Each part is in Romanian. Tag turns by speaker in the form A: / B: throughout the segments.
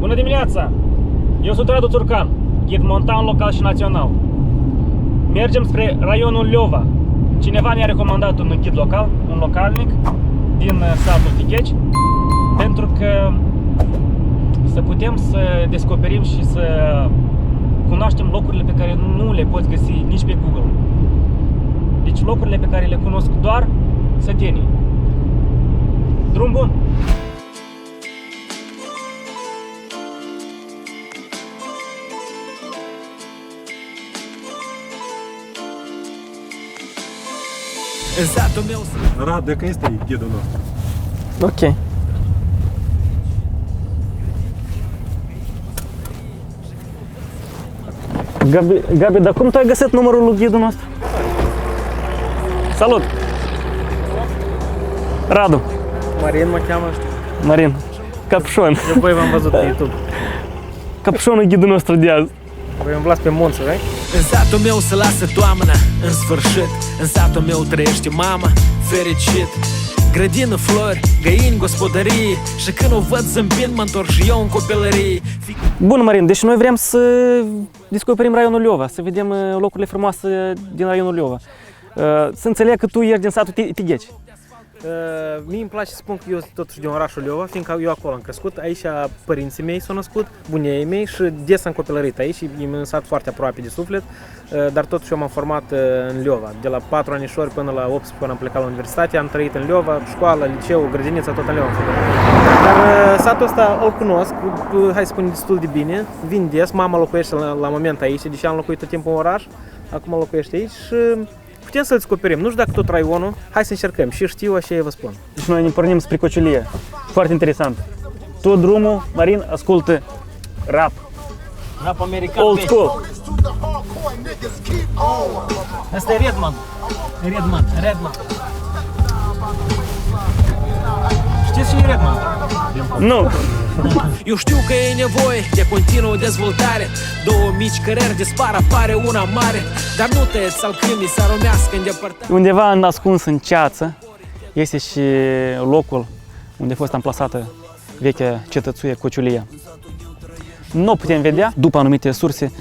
A: Bună dimineața! Eu sunt Radu Țurcan, ghid montan local și național. Mergem spre raionul Leova. Cineva ne-a recomandat un ghid local, un localnic din satul Tigheci, pentru că să putem să descoperim și să cunoaștem locurile pe care nu le poți găsi nici pe Google. Deci locurile pe care le cunosc doar sătenii. Drum bun!
B: Rad, dacă este ghidul nostru.
A: Ok. Gabi, dar cum tu ai găsit numărul lui ghidul nostru? Salut! Radu.
C: Marin mă cheamă, știu.
A: Marin. Capușon.
C: Eu voi v-am văzut pe YouTube.
A: Capușonul ghidul nostru de azi.
C: Voi umblați pe munți, right?
D: În satul meu se lasă toamna, în sfârșit. În satul meu trăiește mama, fericit. Grădină, flori, găini, gospodării. Și când o văd zâmbind, mă întorc și eu în copilărie.
A: Bun, Marin, deci noi vrem să descoperim raionul Leova, să vedem locurile frumoase din raionul Leova. Să înțeleg că tu ești din satul Tigheci.
C: Mie îmi place să spun că eu sunt totuși din orașul Leova, fiindcă eu acolo am crescut. Aici părinții mei s-au născut, bunii mei și des am copilărit aici. E un sat foarte aproape de suflet, dar totuși eu m-am format în Leova. De la 4 anișori până la 18 până am plecat la universitate, am trăit în Leova, școală, liceu, grădinița, tot în Leova. Dar satul ăsta îl cunosc, hai să spun, destul de bine. Vin des, mama locuiește la moment aici, deși am locuit tot timpul în oraș, acum locuiește aici și putem să-l descoperim. Nu știu dacă tot raionul, hai să încercăm. Și știu, așa vă spun.
A: Deci noi ne pornim spre Cociulie. Foarte interesant. Tot drumul, Marin, ascultă rap.
C: Rap american.
A: Old school.
C: Asta e Redman. Redman. Știți ce e Redman?
A: Nu.
D: Eu știu că e nevoie de continuă dezvoltare. Două mici cărări dispar, apare una mare. Dar nu tăieți al câinii să romească în depărtare.
A: Undeva ascuns în ceață este și locul unde a fost amplasată vechea cetățuie Cociulia. Nu o putem vedea, după anumite surse,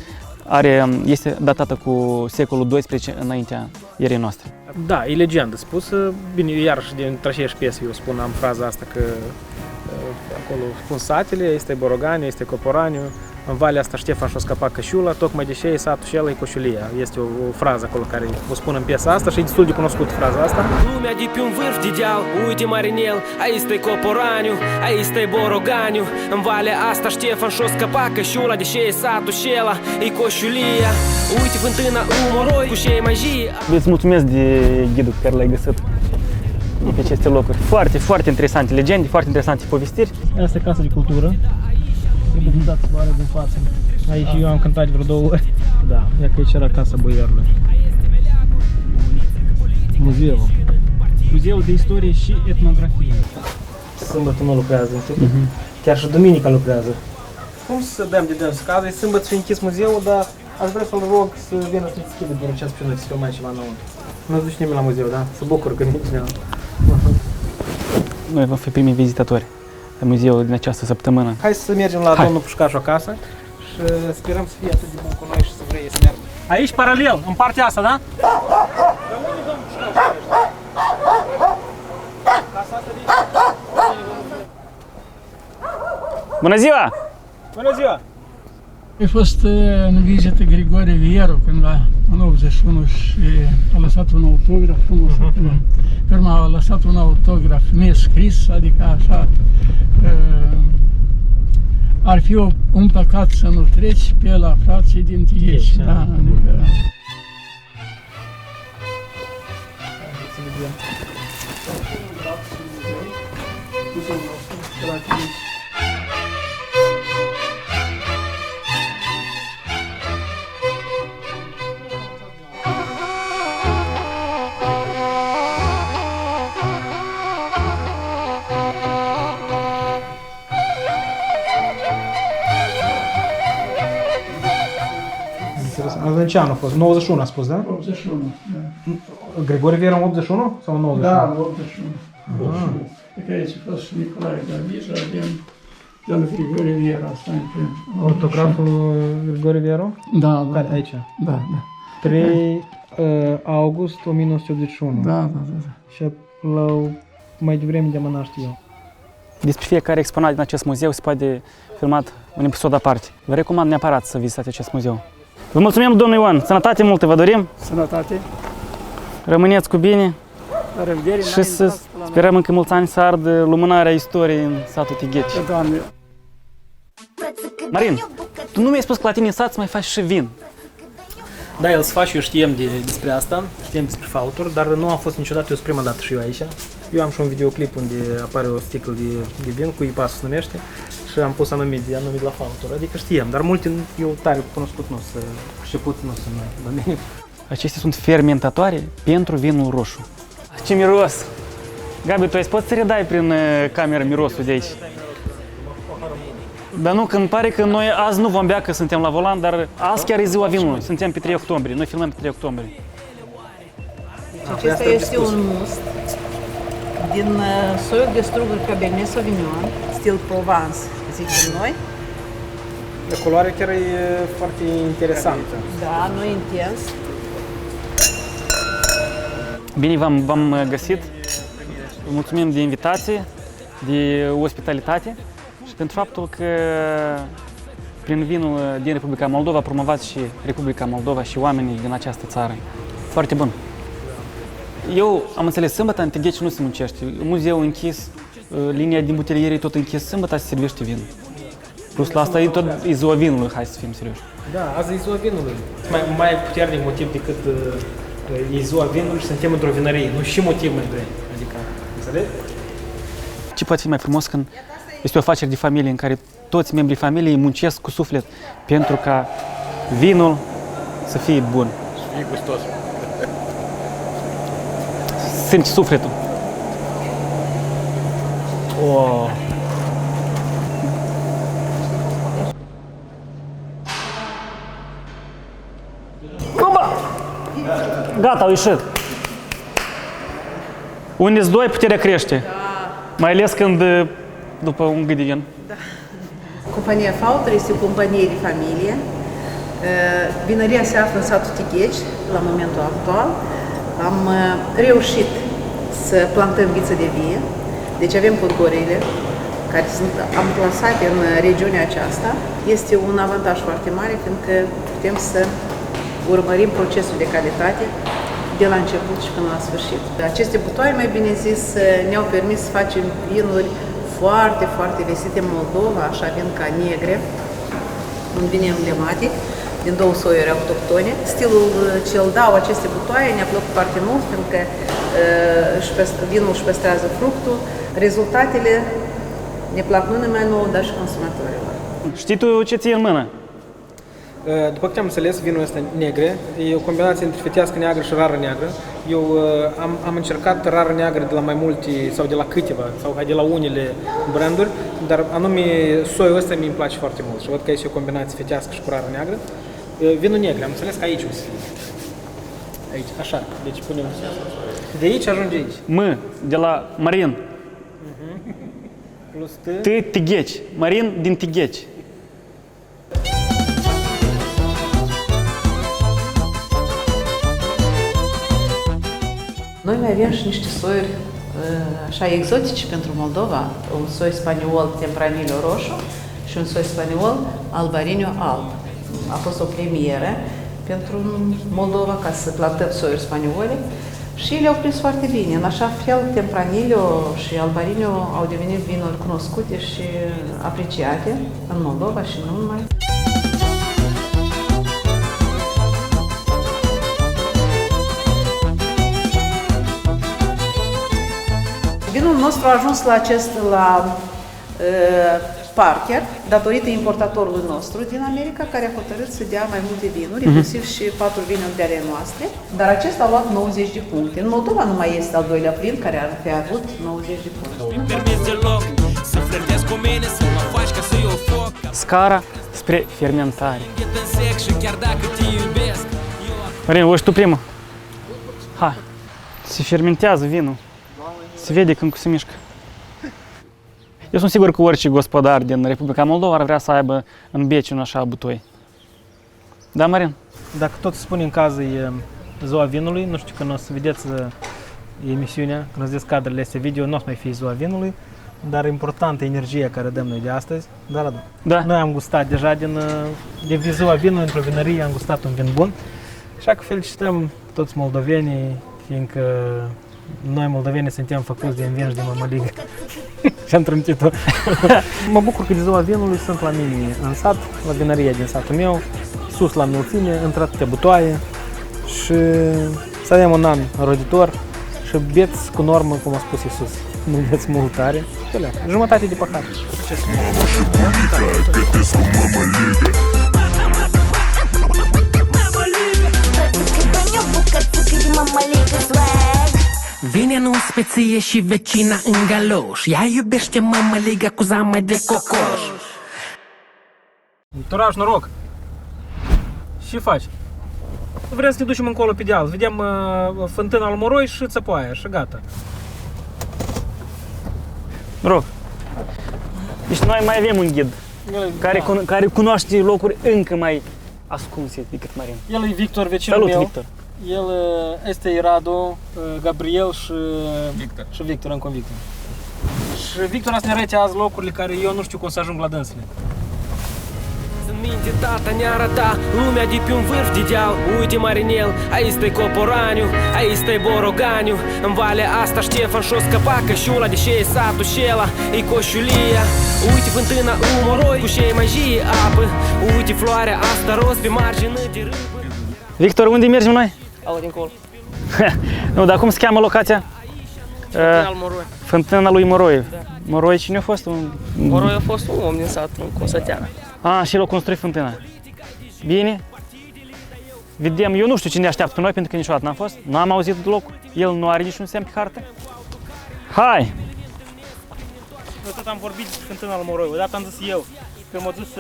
A: este datată cu secolul XII înaintea erei noastre.
C: Da, e legendă spusă. Bine, iarăși din aceeași piesă eu spun, am fraza asta că acolo spun satele, este Borogani, este Coporaniu, în valea asta Ștefan și-o scăpat Cășiula, tocmai de ce e satul și el e Coșulia. Este o frază acolo care o spun în piesa asta și e destul de cunoscut fraza asta.
D: Lumea de pe un vârf de deal, uite Marinel, aici stă Coporaniu, aici stă Boroganiu. În valea asta Ștefan și-o scăpat Cășiula, de ce e satul și el e Coșulia. Uite fântâna umoroi cu șei magie.
A: Îți mulțumesc de ghidul pe care l-ai găsit pe aceste locuri. Foarte, foarte interesante legende, foarte interesante povestiri. Asta e Casa de Cultură. Trebuie să-mi dați soare din față.
C: Aici eu am cântat vreo 2 ori.
A: Da.
C: Ia că aici era Casa Boiarului. Muzeul.
A: Muzeul de Istorie și Etnografie.
C: Sâmbătă nu lucrează, chiar și duminica lucrează. Cum să dăm de dâns? Că e sâmbătă și închis muzeul, dar aș vrea să-l rog să vină să deschidă doar ce ați să filmăm ceva nou. Nu duci nimeni la muzeu, da? Să bucur că nici nu.
A: Noi vom fi primii vizitatori la muzeul din această săptămână.
C: Hai să mergem la domnul Pușcașu acasă și sperăm să fie atât de bun cu noi și să vrei să meargă.
A: Aici, paralel, în partea asta, da? Bună ziua!
C: Bună ziua!
E: A fost în vizită Grigore Vieru cândva în 81 și a lăsat un autograf frumos acolo. Pe urmă a lăsat un autograf nescris, adică așa ar fi un păcat să nu treci pe la frații din Tigheci. Da, adică...
C: În ce an a fost? 91 a spus, da?
E: 81, da.
C: Grigore Vieru în 81 sau în 91?
E: Da, în 81. Cred că aici a fost și Nicolae Gavija din de lui Grigore Viera, asta e
C: Ortograful Grigore Vieru?
E: Da, da.
C: Care? Aici.
E: Da, da.
C: 3 august 1981.
E: Da, da, da.
C: Și mai devreme de mă știu eu.
A: Despre fiecare exponat din acest muzeu se poate filmat un episod aparte. Vă recomand neapărat să vizitați acest muzeu. Vă mulțumim, domnul Ioan! Sănătate multă vă dorim!
E: Sănătate.
A: Rămâneți cu bine
E: La revedere.
A: și să sperăm încă mulți ani să ardă lumânarea istoriei în satul Tigheci.
E: Doamne.
A: Marin, tu nu mi-ai spus că la tine în sat să mai faci și vin.
C: Da, el se face, eu știam despre asta, știam despre fauturi, dar nu am fost niciodată, eu sunt prima dată și eu aici. Eu am și un videoclip unde apare o sticlă de vin, cu IPAS se numește, și am pus anumit la fauturi, adică știam, dar multe eu tare cunoscut nu să șeput nu sunt noi domeniu.
A: Acestea sunt fermentatoare pentru vinul roșu. Ce miros! Gabi, tu ai poți să redai prin cameră mirosul de aici? Dar nu, că îmi pare că noi azi nu vom bea că suntem la volan, dar azi chiar e ziua vinului, suntem pe 3 octombrie, noi filmăm pe 3 octombrie.
F: Acesta este un must din soiul de struguri Cabernet Sauvignon, stil Provence, zicem noi.
C: De culoare chiar e foarte interesantă.
F: Da, nu intens.
A: Bine v-am găsit, vă mulțumim de invitație, de ospitalitate și pentru faptul că prin vinul din Republica Moldova promovați și Republica Moldova și oamenii din această țară. Foarte bun. Eu am înțeles, sâmbătă în Tigheci nu se muncește, muzeul închis, linia din buteliere tot închis, sâmbătă se servește vin. Plus la asta e tot ziua vinului, hai să fim serioși.
C: Da, azi e ziua vinului. Mai puternic motiv decât e ziua vinului și suntem într-o vinărie, nu și motiv mai doi. Adică, înțelegi?
A: Ce poate fi mai frumos când este o afacere de familie în care toți membrii familiei muncesc cu suflet pentru ca vinul să fie bun.
B: Și fie gustos.
A: Simți sufletul. Oh. Opa! Gata, au ieșit. Unde-s doi, puterea crește. Mai ales când după un gât de vin.
F: Compania Fautor este o companie de familie. Vinăria se află în satul Tigheci, la momentul actual. Am reușit să plantăm viță de vie, deci avem podgorile care sunt amplasate în regiunea aceasta. Este un avantaj foarte mare, fiindcă putem să urmărim procesul de calitate de la început și până la sfârșit. Aceste butoaie, mai bine zis, ne-au permis să facem vinuri foarte, foarte vestite în Moldova, așa vin ca negre, un vin emblematic, din două soiuri autohtone. Stilul ce îl dau aceste butoaie ne-a plăcut foarte mult, pentru că vinul își păstrează fructul. Rezultatele ne plac nu numai nouă, dar și consumatorilor.
A: Știi tu ce ții în mână?
C: După câte am înțeles, vinul ăsta negre, e o combinație între fetească neagră și rară neagră. Eu am încercat rară neagră de la mai multe sau de la câteva sau de la unele branduri, dar anume soiul ăsta mi-mi place foarte mult și văd că este o combinație fetească și cu rară neagră. Vinul negru, am înțeles că aici o să fie. Aici, așa, deci punem. De aici ajunge aici.
A: M, de la Marin.
C: Plus
A: T, Tigheci. Marin din Tigheci.
F: Noi mai avem și niște soiuri așa exotice pentru Moldova, un soi spaniol Tempranillo roșu și un soi spaniol Albarino alb. A fost o premieră pentru Moldova ca să plantăm soiuri spaniole și le-au prins foarte bine. În așa fel, Tempranillo și Albarino au devenit vinuri cunoscute și apreciate în Moldova și nu numai. Vinul nostru a ajuns la Parker, datorită importatorului nostru din America, care a hotărât să dea mai multe vinuri, inclusiv și 4 vinuri de ale noastre. Dar acesta a luat 90 de puncte. În Moldova nu mai este al doilea vin care ar fi avut 90 de puncte.
A: Scara spre fermentare. Marin, o tu primul. Hai, se fermentează vinul. Se vede când se mișcă. Eu sunt sigur că orice gospodar din Republica Moldova ar vrea să aibă în beci un așa butoi. Da, Marin?
C: Dacă tot se spune în caz e ziua vinului, nu știu când o să vedeți emisiunea, când o să vedeți cadrele astea video, nu o să mai fie ziua vinului, dar importantă energia care dăm noi de astăzi. Da, Radu?
A: Da.
C: Noi am gustat deja de ziua vinului, într-o vinărie, am gustat un vin bun. Așa că felicităm toți moldovenii, fiindcă noi moldovenii suntem făcuți din vin și din mămăligă. Și am trântit-o. Mă bucur că de ziua vinului sunt la mine în sat, la vinăria din satul meu, sus la înălțime, între atâtea butoaie și să avem un an roditor și beți cu normă, cum a spus Iisus. Nu beți mult tare. Jumătate de pahar.
D: Vine în speție și vecina în galoș. Ea iubește mămăliga cu zame de cocoș.
C: Turaș, noroc! Ce faci? Vrem să ne ducem încolo pe deal, vedem fântâna lui Moroi și țăpoaia și gata.
A: Rog. Deci noi mai avem un ghid care cunoaște locuri încă mai ascunse decât Marin.
C: El e Victor, vecinul
A: Salut,
C: meu.
A: Victor.
C: El este Radu, Gabriel și Victor, încă un Victor. Și Victor a să ne arăte azi locurile care eu nu știu cum să ajung la dânsele.
D: În minte tata ne arăta lumea de pe un vârf de deal. Uite Marinel, aici stai Coporaniu, aici stai Boroganiu. În valea asta Ștefan și-o scăpa cășula, deși e satul șela, e coșulia. Uite fântâna Moroi, cu șei mai jie apă. Uite floarea asta roz pe margină de râpă.
A: Victor, unde mergem noi?
G: Au dincolo.
A: Nu, dar cum se cheamă locația?
G: Fântâna lui Moroi.
A: Fântâna lui Moroi. Moroi cine a fost?
G: Moroi a fost un om din sat, un consătean.
A: Și el a construit fântâna. Bine. Vedem, eu nu știu cine așteaptă pe noi, pentru că niciodată n-am fost. N-am auzit de loc. El nu are niciun semn pe hartă. Hai!
C: Eu tot am vorbit despre fântâna lui Moroi, odată am zis eu, când m-a dus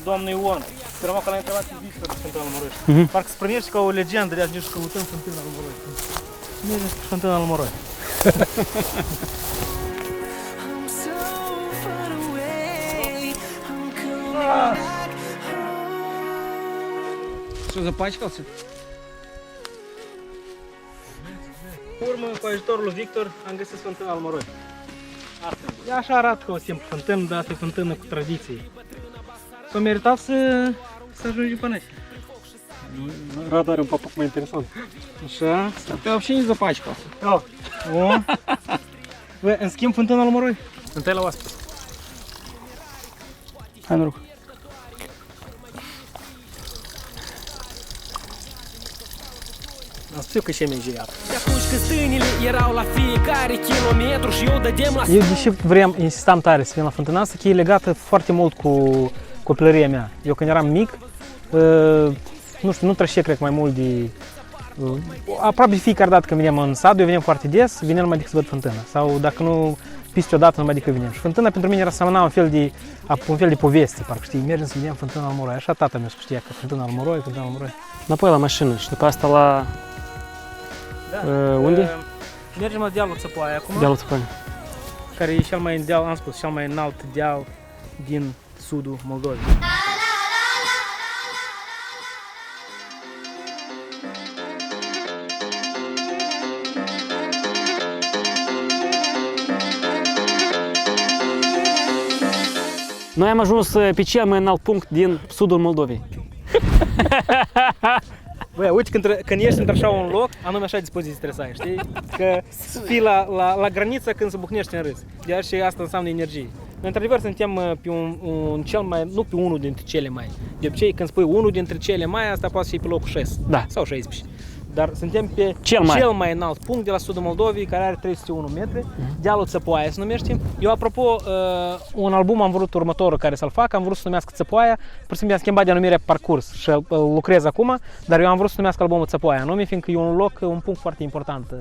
C: domnul Ion, că rămau că l-a întrebat pe Victor de fântâna lui Moroi. Parcă se primește ca o legendă de azi, nici căutăm fântâna lui Moroi. Mergem spre fântâna lui Moroi.
G: Что, запачкался?
C: Urmă, cu ajutorul lui Victor, am găsit fântâna lui Moroi. Ea așa arată ca o simplă fântână, dar asta e fântână cu tradiție. S-a meritat să ajungi până aici.
B: Radu are un papuc mai interesant.
C: Așa.
G: Ты вообще не запачкался.
C: O. Bă, în schimb fântâna lui Moroi. Întâi la oaspete.
A: Hai, noroc.
C: Am știu că și e meigiat.
D: De atunci când stânile erau la fiecare kilometru și eu dădeam la...
C: Eu deși insistam tare să vin la fântâna asta, că e legată foarte mult cu copilăria mea. Eu când eram mic, nu știu, nu trășe, cred că mai mult de... aproape fiecare dată când veneam în sat, eu veneam foarte des, veneam numai decât să văd fântâna. Sau dacă nu, peste o dată numai decât veneam. Și fântâna pentru mine era semăna un fel de poveste, parcă știi, mergem să vedem fântâna lui Moroi. Așa tata meu știa că fântâna lui Moroi, fântâna lui Moroi.
A: Înapoi la mașină și după asta la... unde?
C: Mergem la dealul Țăpoaia acum,
A: Dealul Țăpoaia.
C: care e cel mai deal, am spus, cel mai înalt deal din sudul Moldovei.
A: Noi am ajuns pe cel mai înalt punct din sudul Moldovei.
C: Băi, uite, când ești într-așa un loc, anume așa dispoziții trebuie să ai, știi? Că să fii la graniță când se bucnești în râs. Iar și asta înseamnă energie. Noi, într-adevăr, suntem pe un cel mai, nu pe unul dintre cele mai. De obicei, când spui unul dintre cele mai, asta poate fi pe locul 6
A: Da.
C: sau 16. Dar suntem pe
A: Cel
C: mai înalt punct de la sudul Moldovei, care are 301 metri, dealul Țăpoaia se numește. Eu, apropo, un album am vrut următorul care să-l fac, am vrut să numească Țăpoaia, pur și simplu am schimbat denumirea pe parcurs și lucrez acum, dar eu am vrut să numească albumul Țăpoaia, anume, fiindcă e un loc, un punct foarte important.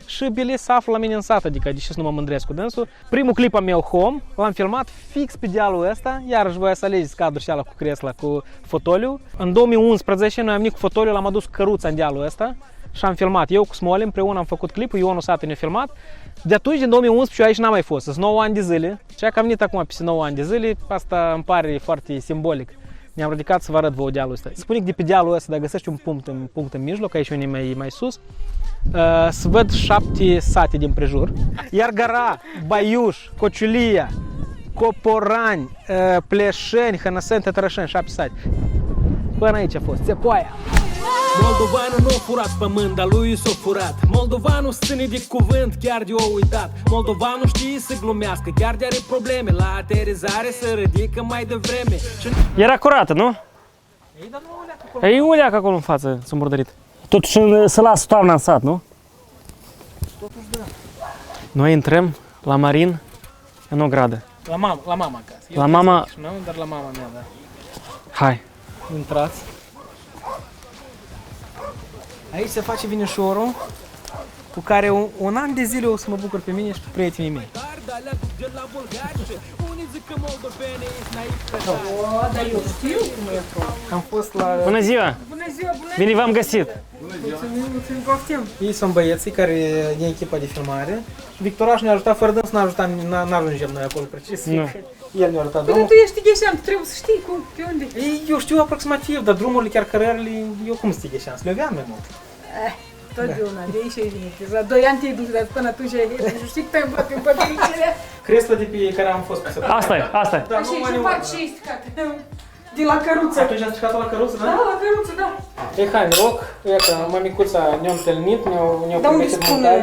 C: Și Bilie se află la mine în sat, adică deși să nu mă mândresc cu dânsul. Primul clip al meu, Home, l-am filmat fix pe dealul ăsta, iarăși voia să alegeți cadrul și ala cu cresla, cu fotoliu. În 2011 noi am venit cu fotoliu, l-am adus căruța în dealul ăsta și am filmat. Eu cu Smolin împreună am făcut clipul, Ionu Satu ne-a filmat. De atunci, din 2011, eu aici n-am mai fost. Sunt 9 ani de zile. Și că am venit acum peste 9 ani de zile, asta îmi pare foarte simbolic. Ne-am ridicat să vă arăt vouă dealul ăsta. Spune că de pe dealul ăsta, dacă găsești un punct în mijloc, aici unii mai sus, să văd 7 sate din prejur. Iar Gara, Baiuș, Cociulia, Coporani, Pleșeni, Hănăseni, Tătărășeni, 7 sate. Până aici a fost, Țepoaia.
D: Moldovanul nu a furat pământ, dar lui s-a furat. Moldovanul ține de cuvânt, chiar de o uitat. Moldovanul știe să glumească, chiar de are probleme. La aterizare se ridică mai devreme.
A: Era curată, nu? E uleac acolo în față, s-a murdărit. Totuși să lasă toamna în sat, nu? Noi intrăm la Marin în ogradă.
C: La mama acasă.
A: La mama...
C: Nu, dar la mama mea, da.
A: Hai.
C: Intrați. Aici se face vinișorul cu care un an de zile o să mă bucur pe mine și pe prietenii mei. Am fost la...
A: Bună ziua!
H: Bună ziua, bună
A: Bine v-am găsit!
H: Mulțumim, poftim.
C: Ei sunt băieții care din echipa de filmare. Victoraș ne-a ajutat, fără dâns n-ajungem noi acolo precis.
A: Nu.
C: El ne-a ajutat
H: Păi
C: drumul.
H: tu ești gheșean, tu trebuie să știi pe unde.
C: Eu știu aproximativ, dar drumurile, chiar cărările, eu cum să șans? Le aveam mai mult.
H: Totdeauna, de aici ai venit. La 2 ani te-ai dus, dar până atunci ai venit. Și știi că te-ai îmblat în pătricele.
C: Cresla de pe care am fost pe săptămâna.
A: Asta e, asta e.
C: Da,
H: Așa
C: nu
H: e
C: mai
H: și
C: ne
H: fac și stricat. De la căruță.
C: Atunci am stricat la căruță, da?
H: Da, la căruță, da.
C: Ei, hai, noroc, iată, mămicuța ne-a întâlnit, ne-a
H: Dar unde
C: pregătit
H: spune?
C: mâncare.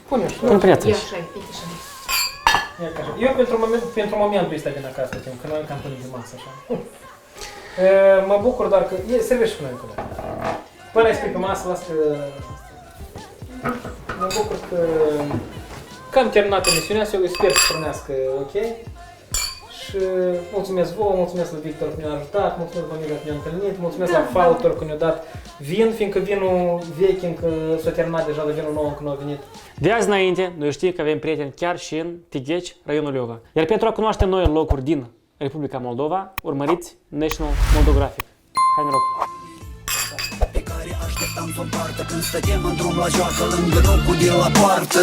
C: Pune-o și
A: Pun prieteni.
H: Ia așa, uite așa.
C: eu pentru momentul ăsta vin acasă, timp, că noi am cam până de masă, așa. Mă bucur doar că... servește cu noi încă. Până ai spui pe masă, las că... Mă bucur că am terminat emisiunea, eu sper să pornească ok. Și mulțumesc vouă, mulțumesc lui Victor că ne-a ajutat, mulțumesc lui Mamiga că ne-a întâlnit, mulțumesc la Fautor că ne-a dat vin, fiindcă vinul vechi încă s-a terminat deja, dar vinul nou încă nu a venit.
A: De azi înainte, noi știm că avem prieteni chiar și în Tigheci, raionul Leova. Iar pentru a cunoaște noi locuri din Republica Moldova, urmăriți National Moldographic. Hai noroc!
I: Pe care așteptam să o partă când stătem în drum la joacă lângă locul de la poartă.